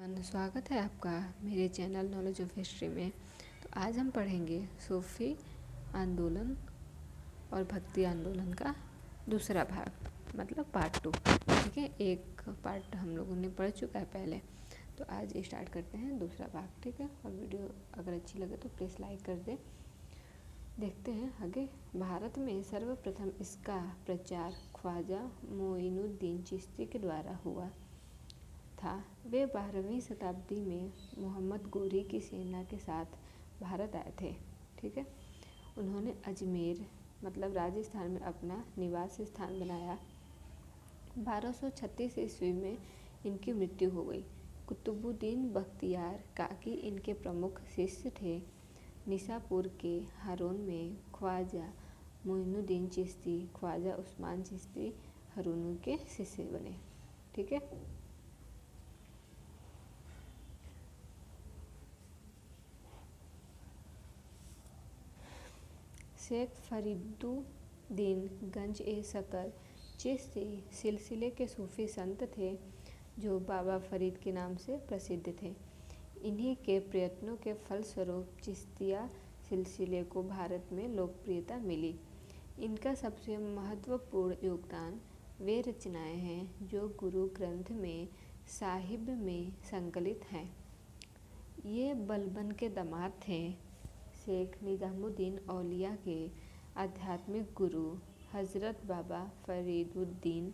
स्वागत है आपका मेरे चैनल नॉलेज ऑफ हिस्ट्री में। तो आज हम पढ़ेंगे सूफी आंदोलन और भक्ति आंदोलन का दूसरा भाग, मतलब पार्ट 2। ठीक है, एक पार्ट हम लोगों ने पढ़ चुका है पहले, तो आज स्टार्ट करते हैं दूसरा भाग। ठीक है, और वीडियो अगर अच्छी लगे तो प्लीज़ लाइक कर दें। देखते हैं आगे। भारत में सर्वप्रथम इसका प्रचार ख्वाजा मोइनुद्दीन चिश्ती के द्वारा हुआ था। वे 12वीं शताब्दी में मोहम्मद गोरी की सेना के साथ भारत आए थे। ठीक है, उन्होंने अजमेर मतलब राजस्थान में अपना निवास स्थान बनाया। 1236 ईस्वी में इनकी मृत्यु हो गई। कुतुबुद्दीन बख्तियार काकी इनके प्रमुख शिष्य थे। निशापुर के हारून में ख्वाजा मोइनुद्दीन चिश्ती ख्वाजा उस्मान चिश्ती हारून के शिष्य बने। ठीक है, शेख फरीदुद्दीन गंज ए सकर चिश्ती सिलसिले के सूफी संत थे जो बाबा फरीद के नाम से प्रसिद्ध थे। इन्हीं के प्रयत्नों के फलस्वरूप चिश्तिया सिलसिले को भारत में लोकप्रियता मिली। इनका सबसे महत्वपूर्ण योगदान वे रचनाएं हैं जो गुरु ग्रंथ में साहिब में संकलित हैं। ये बलबन के दामाद थे। शेख निजामुद्दीन औलिया के आध्यात्मिक गुरु हज़रत बाबा फरीदुद्दीन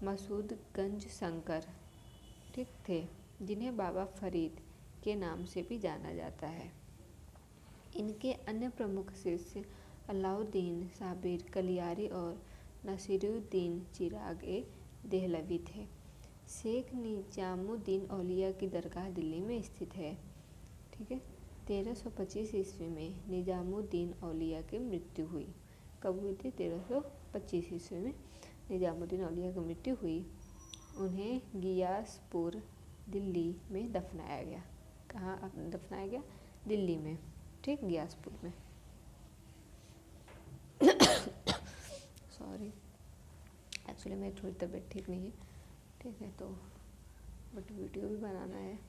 मसूद गंज शंकर ठीक थे, जिन्हें बाबा फरीद के नाम से भी जाना जाता है। इनके अन्य प्रमुख शिष्य अलाउद्दीन साबिर कलियारी और नसीरुद्दीन चिराग ए देहलवी थे। शेख निजामुद्दीन औलिया की दरगाह दिल्ली में स्थित है। ठीक है, 1325 ईस्वी में निजामुद्दीन औलिया की मृत्यु हुई। कब हुई थी? 1325 ईस्वी में निजामुद्दीन औलिया की मृत्यु हुई। उन्हें गियासपुर दिल्ली में दफनाया गया। कहाँ दफनाया गया? दिल्ली में। ठीक, गियासपुर में। सॉरी, एक्चुअली मेरी थोड़ी तबीयत ठीक नहीं है। ठीक है, तो बट वीडियो भी बनाना है।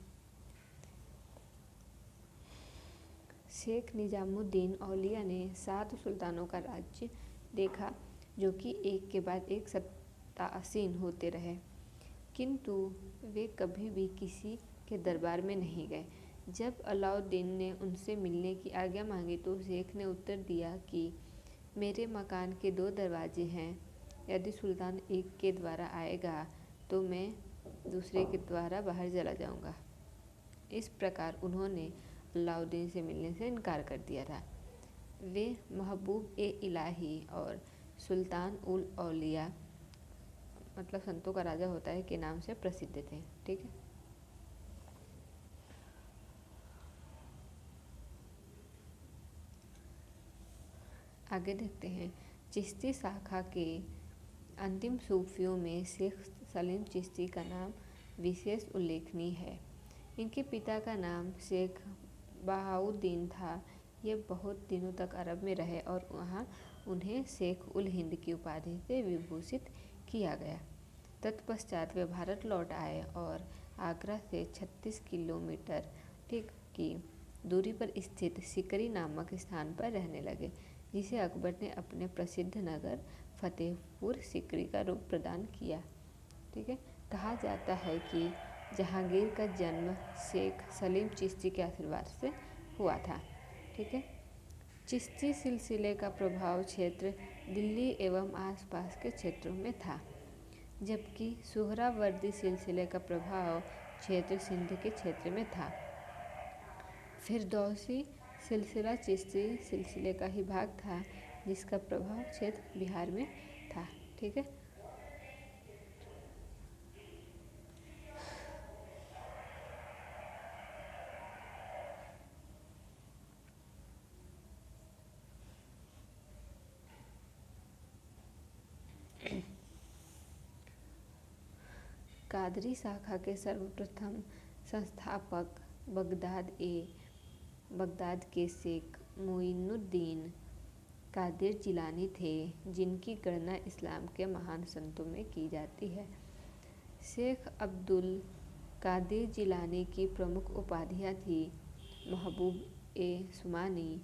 शेख निजामुद्दीन औलिया ने 7 सुल्तानों का राज्य देखा, जो कि एक के बाद एक सत्तासीन होते रहे, किंतु वे कभी भी किसी के दरबार में नहीं गए। जब अलाउद्दीन ने उनसे मिलने की आज्ञा मांगी तो शेख ने उत्तर दिया कि मेरे मकान के 2 दरवाजे हैं। यदि सुल्तान एक के द्वारा आएगा तो मैं दूसरे के द्वारा बाहर चला जाऊंगा। इस प्रकार उन्होंने अलाउद्दीन से मिलने से इनकार कर दिया था। वे महबूब ए इलाही और सुल्तान उल औलिया मतलब संतों का राजा होता है के नाम से प्रसिद्ध थे। ठीक है, आगे देखते हैं। चिश्ती शाखा के अंतिम सूफियों में शेख सलीम चिश्ती का नाम विशेष उल्लेखनीय है। इनके पिता का नाम शेख बहाउद्दीन था। ये बहुत दिनों तक अरब में रहे और वहाँ उन्हें शेख उल हिंद की उपाधि से विभूषित किया गया। तत्पश्चात वे भारत लौट आए और आगरा से 36 किलोमीटर ठीक की दूरी पर स्थित सिकरी नामक स्थान पर रहने लगे, जिसे अकबर ने अपने प्रसिद्ध नगर फतेहपुर सिकरी का रूप प्रदान किया। ठीक है, कहा जाता है कि जहांगीर का जन्म शेख सलीम चिश्ती के आशीर्वाद से हुआ था। ठीक है, चिश्ती सिलसिले का प्रभाव क्षेत्र दिल्ली एवं आसपास के क्षेत्रों में था, जबकि सुहरावर्दी सिलसिले का प्रभाव क्षेत्र सिंध के क्षेत्र में था। फिरदौसी सिलसिला चिश्ती सिलसिले का ही भाग था, जिसका प्रभाव क्षेत्र बिहार में था। ठीक है, कादरी शाखा के सर्वप्रथम संस्थापक बगदाद के शेख मोइनुद्दीन कादिर जिलानी थे, जिनकी गणना इस्लाम के महान संतों में की जाती है। शेख अब्दुल कादिर जिलानी की प्रमुख उपाधियाँ थी महबूब ए सुमानी,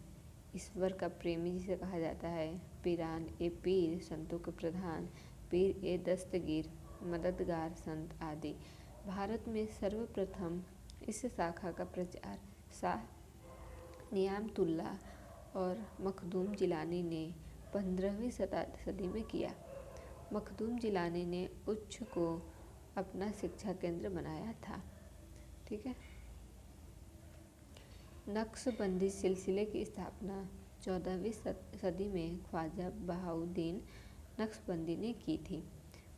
ईश्वर का प्रेमी जिसे कहा जाता है, पीरान ए पीर, संतों के प्रधान, पीर ए दस्तगीर, मददगार संत आदि। भारत में सर्वप्रथम इस शाखा का प्रचार शाह नियामतुल्ला और मखदूम जिलानी ने 15वीं सदी में किया। मखदूम जिलानी ने उच्च को अपना शिक्षा केंद्र बनाया था। ठीक है। नक्शबंदी सिलसिले की स्थापना 14वीं सदी में ख्वाजा बहाउद्दीन नक्शबंदी ने की थी।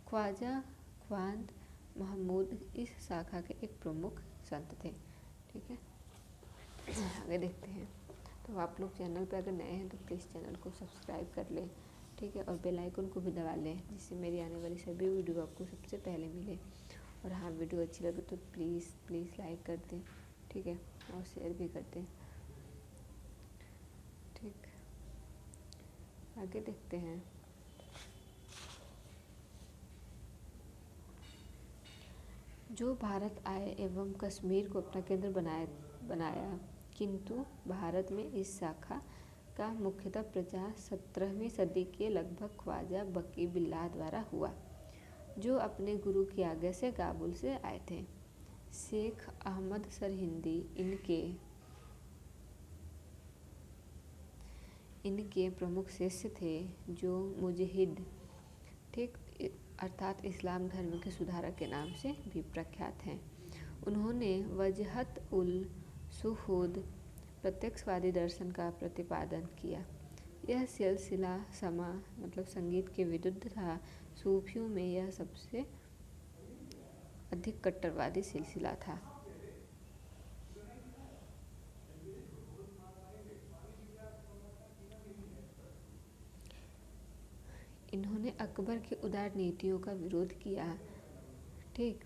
ख्वाजा ख्वांद महमूद इस शाखा के एक प्रमुख संत थे। ठीक है। आगे देखते हैं। तो आप लोग चैनल पर अगर नए हैं तो प्लीज़ चैनल को सब्सक्राइब कर लें। ठीक है। और बेल आइकन को भी दबा लें, जिससे मेरी आने वाली सभी वीडियो आपको सबसे पहले मिले। और हाँ, वीडियो अच्छी लगे तो प्लीज़ लाइक कर दें। ठीक है। और शेयर भी कर दें। ठीक, आगे देखते हैं। जो भारत आए एवं कश्मीर को अपना केंद्र बनाया, किंतु भारत में इस शाखा का मुख्यतः प्रचार 17वीं सदी के लगभग ख्वाजा बकी बिल्लाह द्वारा हुआ, जो अपने गुरु की आज्ञा से काबुल से आए थे। शेख अहमद सरहिंदी इनके प्रमुख शिष्य थे, जो मुजहिद, ठीक, अर्थात इस्लाम धर्म के सुधारक के नाम से भी प्रख्यात हैं। उन्होंने वजहत उल शुहूद प्रत्यक्षवादी दर्शन का प्रतिपादन किया। यह सिलसिला मतलब संगीत के विरुद्ध था। सूफियों में यह सबसे अधिक कट्टरवादी सिलसिला था। इन्होंने अकबर की उदार नीतियों का विरोध किया। ठीक,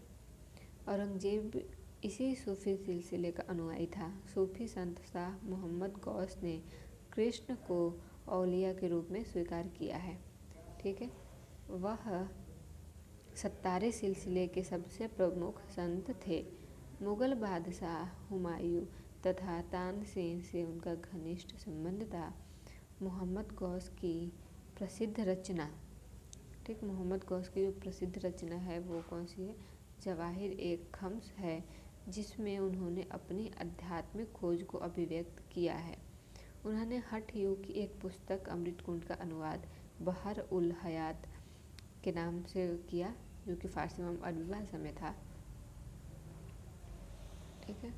औरंगजेब इसी सूफी सिलसिले का अनुयायी था। सूफी संत शाह मोहम्मद गौस ने कृष्ण को औलिया के रूप में स्वीकार किया है। ठीक है। वह सत्तारे सिलसिले के सबसे प्रमुख संत थे। मुगल बादशाह हुमायूं तथा तानसेन से उनका घनिष्ठ संबंध था। मोहम्मद गौस की प्रसिद्ध रचना, ठीक, मोहम्मद गौस की जो प्रसिद्ध रचना है वो कौन सी है? जवाहिर एक खम्स है, जिसमें उन्होंने अपनी आध्यात्मिक खोज को अभिव्यक्त किया है। उन्होंने हठ योग की एक पुस्तक अमृत कुंड का अनुवाद बहर उल हयात के नाम से किया, जो कि फारसी एवं अरबी भाषा में था। ठीक है।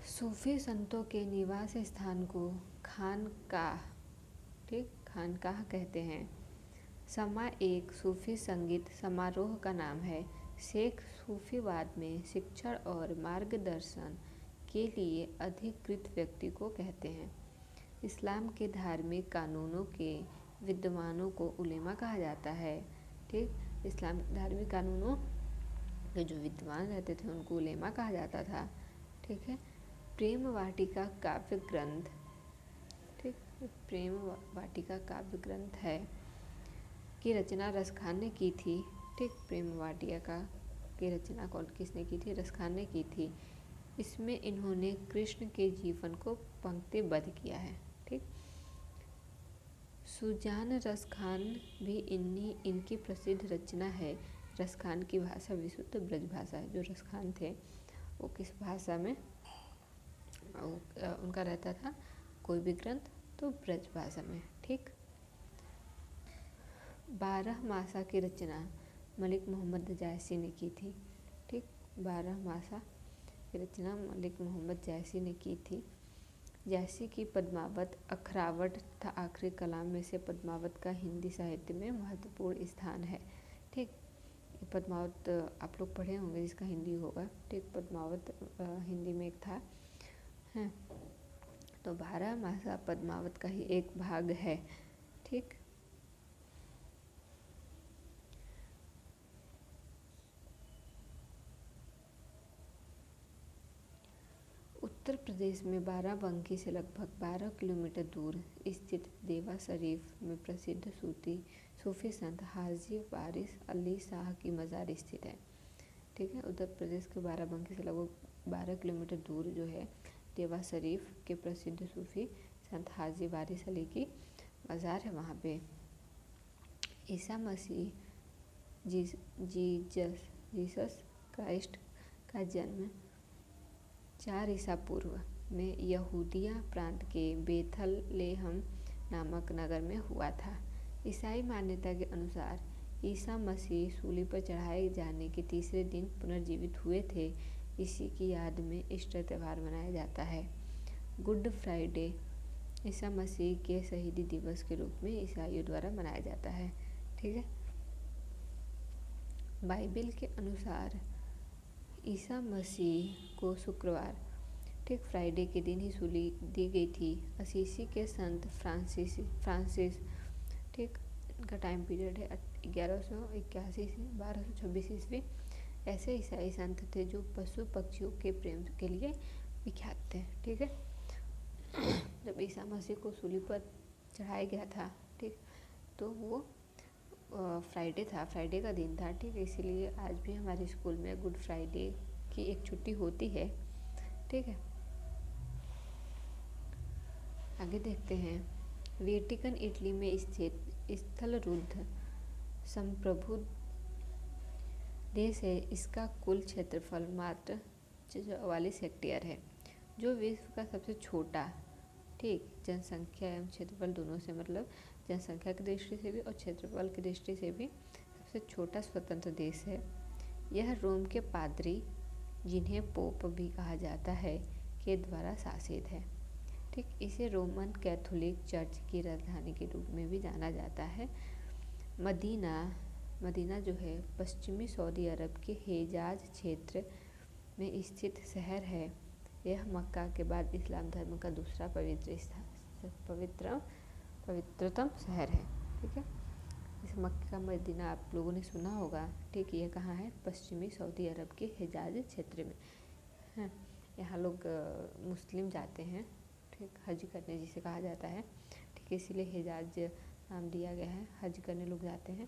सूफी संतों के निवास स्थान को खानकाह, ठीक, खानकाह कहते हैं। समा एक सूफी संगीत समारोह का नाम है। शेख सूफीवाद में शिक्षण और मार्गदर्शन के लिए अधिकृत व्यक्ति को कहते हैं। इस्लाम के धार्मिक कानूनों के विद्वानों को उलेमा कहा जाता है। ठीक, इस्लाम के धार्मिक कानूनों के जो विद्वान रहते थे उनको उलेमा कहा जाता था। ठीक है। प्रेम वाटिका काव्य ग्रंथ, ठीक, प्रेम वाटिका काव्य ग्रंथ है की रचना रसखान ने की थी। ठीक, प्रेम वाटिका की रचना किसने की थी? रसखान ने की थी। इसमें इन्होंने कृष्ण के जीवन को पंक्तिबद्ध किया है। ठीक, सुजान रसखान भी इनकी प्रसिद्ध रचना है। रसखान की भाषा विशुद्ध ब्रज भाषा है। जो रसखान थे वो किस भाषा में उनका रहता था? कोई भी ग्रंथ तो ब्रज भाषा में। ठीक, 12 मासा की रचना मलिक मोहम्मद जायसी ने की थी। ठीक, 12 मासा की रचना मलिक मोहम्मद जायसी ने की थी। जायसी की पद्मावत, अखरावट तथा आखिरी कलाम में से पद्मावत का हिंदी साहित्य में महत्वपूर्ण स्थान है। ठीक, पद्मावत आप लोग पढ़े होंगे, जिसका हिंदी होगा। ठीक, पद्मावत हिंदी में एक था है। तो 12 मासा पद्मावत का ही एक भाग है। ठीक, उत्तर प्रदेश में बाराबंकी से लगभग 12 किलोमीटर दूर स्थित देवा शरीफ में प्रसिद्ध सूफी संत हाजी वारिस अली शाह की मज़ार स्थित है। ठीक है, उत्तर प्रदेश के बाराबंकी से लगभग 12 किलोमीटर दूर जो है देवा शरीफ के प्रसिद्ध सूफी संत हाजी वारिस अली की मज़ार है। वहाँ पे ईसा मसीह जीसस क्राइस्ट का जन्म 4 ईसा पूर्व में यहूदिया प्रांत के बेथलेहम नामक नगर में हुआ था। ईसाई मान्यता के अनुसार ईसा मसीह सूली पर चढ़ाए जाने के तीसरे दिन पुनर्जीवित हुए थे। इसी की याद में ईस्टर त्यौहार मनाया जाता है। गुड फ्राइडे ईसा मसीह के शहीदी दिवस के रूप में ईसाइयों द्वारा मनाया जाता है। ठीक है, बाइबल के अनुसार ईसा मसीह को शुक्रवार ठीक फ्राइडे के दिन ही सूली दी गई थी। असीसी के संत फ्रांसिस ठीक इनका टाइम पीरियड है 1181 से 1226 ईस्वी। ऐसे ईसाई संत थे जो पशु पक्षियों के प्रेम के लिए विख्यात थे। ठीक है, जब ईसा मसीह को सूली पर चढ़ाया गया था ठीक, तो वो फ्राइडे था, फ्राइडे का दिन था। ठीक है, इसीलिए आज भी हमारे स्कूल में गुड फ्राइडे की एक छुट्टी होती है। ठीक है, आगे देखते हैं। वेटिकन इटली में स्थित स्थलरुद्ध संप्रभु देश है। इसका कुल क्षेत्रफल मात्र 44 हेक्टेयर है, जो विश्व का सबसे छोटा ठीक जनसंख्या एवं क्षेत्रफल दोनों से मतलब जनसंख्या की दृष्टि से भी और क्षेत्रफल की दृष्टि से भी सबसे छोटा स्वतंत्र देश है। यह रोम के पादरी, जिन्हें पोप भी कहा जाता है, के द्वारा शासित है। ठीक, इसे रोमन कैथोलिक चर्च की राजधानी के रूप में भी जाना जाता है। मदीना जो है पश्चिमी सऊदी अरब के हिजाज क्षेत्र में स्थित शहर है। यह मक्का के बाद इस्लाम धर्म का दूसरा पवित्रतम शहर है। ठीक है, इस मक्का मदीना आप लोगों ने सुना होगा। ठीक, ये कहाँ है? पश्चिमी सऊदी अरब के हिजाज क्षेत्र में है। यहाँ लोग मुस्लिम जाते हैं ठीक, हज करने जिसे कहा जाता है। ठीक, इसीलिए हिजाज नाम दिया गया है, हज करने लोग जाते हैं।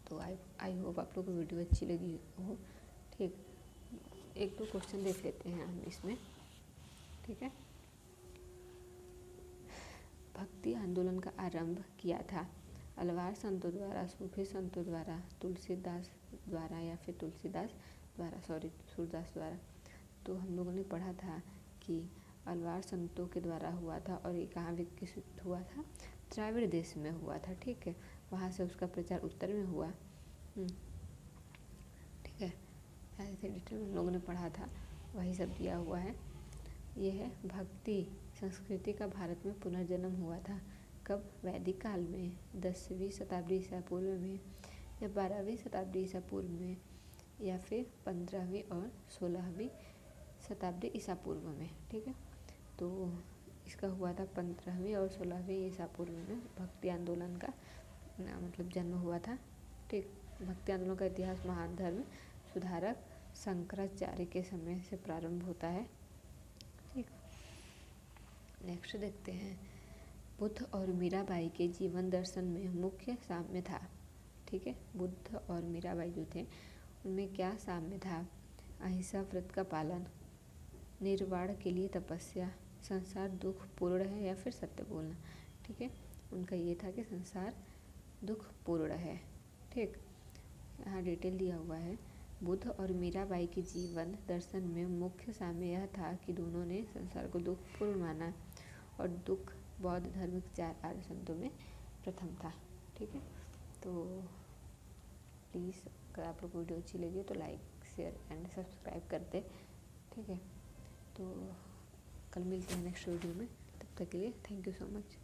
तो आई होप आप लोगों को वीडियो अच्छी लगी हो। ठीक, एक दो क्वेश्चन देख लेते हैं हम इसमें। ठीक है, भक्ति आंदोलन का आरंभ किया था अलवार संतों द्वारा, सूफी संतों द्वारा, तुलसीदास द्वारा या फिर सूरदास द्वारा। तो हम लोगों ने पढ़ा था कि अलवार संतों के द्वारा हुआ था और ये कहाँ विकसित हुआ था? द्राविड़ देश में हुआ था। ठीक है, वहाँ से उसका प्रचार उत्तर में हुआ। ठीक है, ऐसे डिटेल हम लोगों ने पढ़ा था, वही सब दिया हुआ है। ये है भक्ति संस्कृति का भारत में पुनर्जन्म हुआ था। कब? वैदिक काल में 10वीं शताब्दी ईसा पूर्व में या 12वीं शताब्दी ईसा पूर्व में या फिर 15वीं और 16वीं शताब्दी ईसा पूर्व में। ठीक है, तो इसका हुआ था 15वीं और 16वीं ईसा पूर्व में भक्ति आंदोलन का मतलब जन्म हुआ था। ठीक, भक्ति आंदोलन का इतिहास महान धर्म सुधारक शंकराचार्य के समय से प्रारंभ होता है। ठीक, नेक्स्ट देखते हैं। बुद्ध और मीराबाई के जीवन दर्शन में मुख्य साम्य था। ठीक है, बुद्ध और मीराबाई जो थे उनमें क्या साम्य था? अहिंसा व्रत का पालन, निर्वाण के लिए तपस्या, संसार दुख पूर्ण है या फिर सत्य बोलना। ठीक है, उनका ये था कि संसार दुख पूर्ण है। ठीक, यहाँ डिटेल दिया हुआ है। बुद्ध और मीराबाई के जीवन दर्शन में मुख्य साम्य यह था कि दोनों ने संसार को दुखपूर्ण माना और दुख बौद्ध धर्म के 4 आर्य संतों में प्रथम था। ठीक है, तो प्लीज़ अगर आप लोग को वीडियो अच्छी लगी तो लाइक शेयर एंड सब्सक्राइब कर दे। ठीक है, तो कल मिलते हैं नेक्स्ट वीडियो में, तब तक के लिए थैंक यू सो मच।